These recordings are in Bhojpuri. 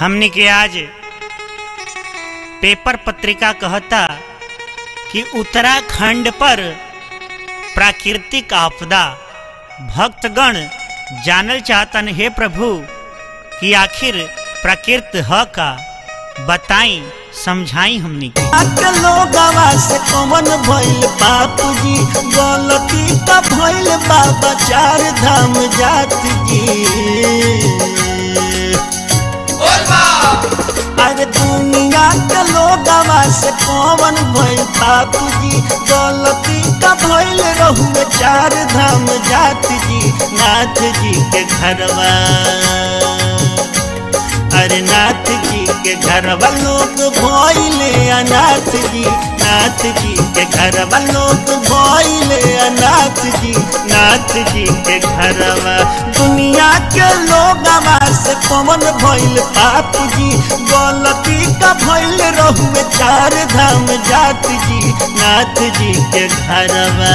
हमने के आज पेपर पत्रिका कहता कि उत्तराखंड पर प्राकृतिक आपदा भक्तगण जानल चाहतन हे प्रभु कि आखिर प्रकृति ह का बताई समझाई हमनी के लोगवा से कौन भइल बापूजी गलती का भइल बाबा चार धाम जात जी। अरे दुनिया के लोगवा से कौन भइल बापूजी गलती का भइल रहुए चार धाम जात जी। नाथ जी के घरवा अरे नाथ जी के घरवा लोग भइले अनाथ जी। नाथ जी के घरवा लोग भइले अनाथ जी। नाथ जी के घरवा दुनिया के लोगवा से कौन भइल पाप जी गलती का भइल रहुए चार धाम जात जी। नाथ जी के घरवा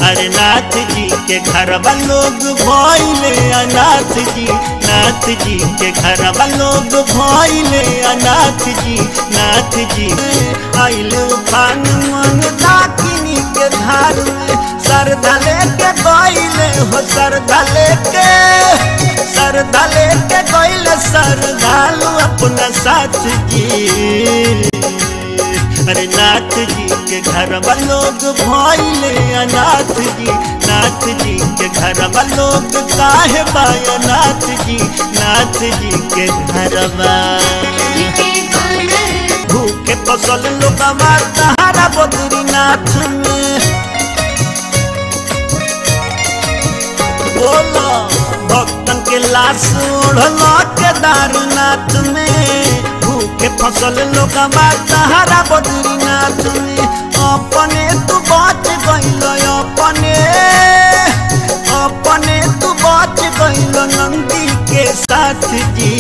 अरे नाथ जी के घरवा लोग भइले अनाथ जी। नाथ जी के घरवा लोग भइले अनाथ जी। नाथ जी आइल पान मन दाकिनी के धार में सरधा लेके गइले हो सरधा लेके गइले सरधालू अपना साथ जी। अरे नाथ जी के घरवा लोग भइले अनाथ जी। नाथ जी के घरवा लोग काहे बाय नाथ जी। नाथ जी के घरवा भूखे फसल लोगवा सहारा बद्रीनाथ में बोला भक्तन के लाश ओढ़ला केदारनाथ में के फसल लोगवा सहारा बद्रीनाथ में अपने तू बच गइल अपने तू बच गइल नंदी के साथ जी।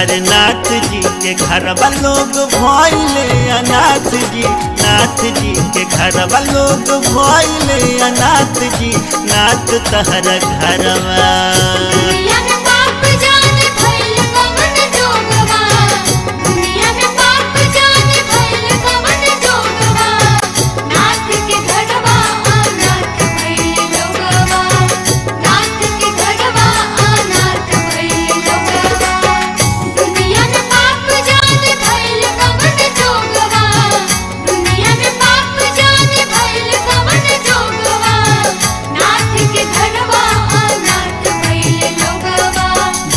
अरे नाथ जी के घरवा लोग भइले अनाथ जी। नाथ जी के घरवा लोग भइले अनाथ जी। नाथ तहरा घरवा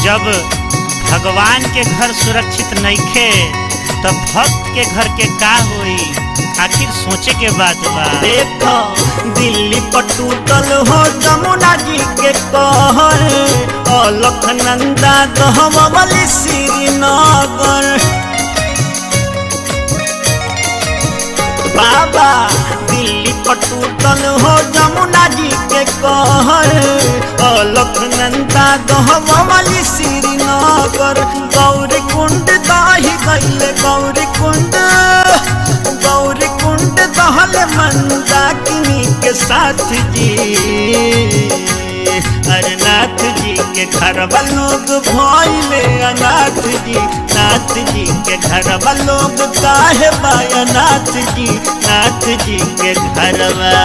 जब भगवान के घर सुरक्षित नइखे तब भक्त के घर के का होई आखिर सोचे के बात बा। देखो दिल्ली पर टूटल हो जमुना जी के कहर अलखनंदा गहवली श्रीनगर बाबा दिल्ली पर टूटल हो जमुना जी के कहर अलखनंदा गहवली श्रीनगर गौरी कुंड दही गइले गौरी कुंड दहले मंदाकिनी के साथ जी। अरे नाथ जी के घरवा लोग भइले अनाथ जी। नाथ जी के घरवा लोग काहे बाय नाथ जी। नाथ जी के घरवा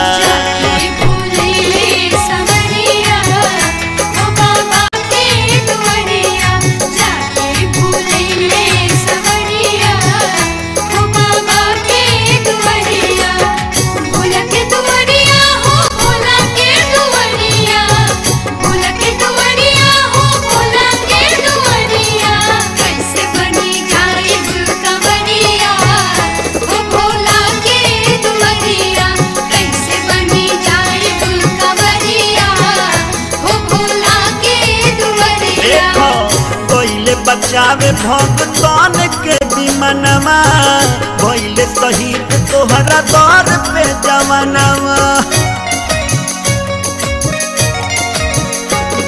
बचावे भगवान के विमानवा भइले शहीद तोहरा दर पे जवानवा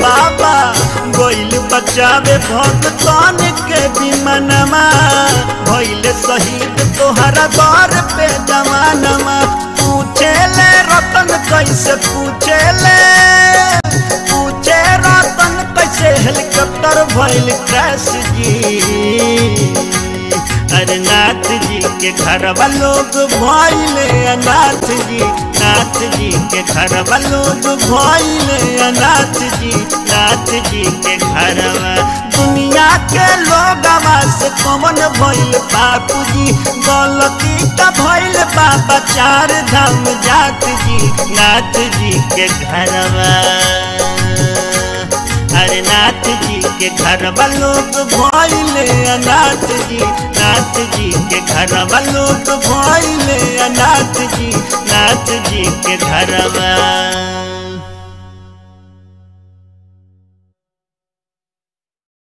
बाबा गइल बचावे भगवान के विमानवा भइले शहीद तोहरा दर पे जवानवा। पूछेले रतन कैसे पूछे रतन कैसे भइल क्रैश जी। अरे नाथ जी के घरवा लोग भइले अनाथ जी, नाथ जी के घरवा लोग भइले अनाथ जी, नाथ जी के घरवा। दुनिया के लोगवा से कौन भइल बापू जी, गलती का भइल बाबा चार धाम जात जी, नाथ जी के घरवा। अरे नाथ जी के घरवा लोग भइले अनाथ जी, नाथ जी के घरवा लोग भइले अनाथ जी, नाथ जी के घरवा।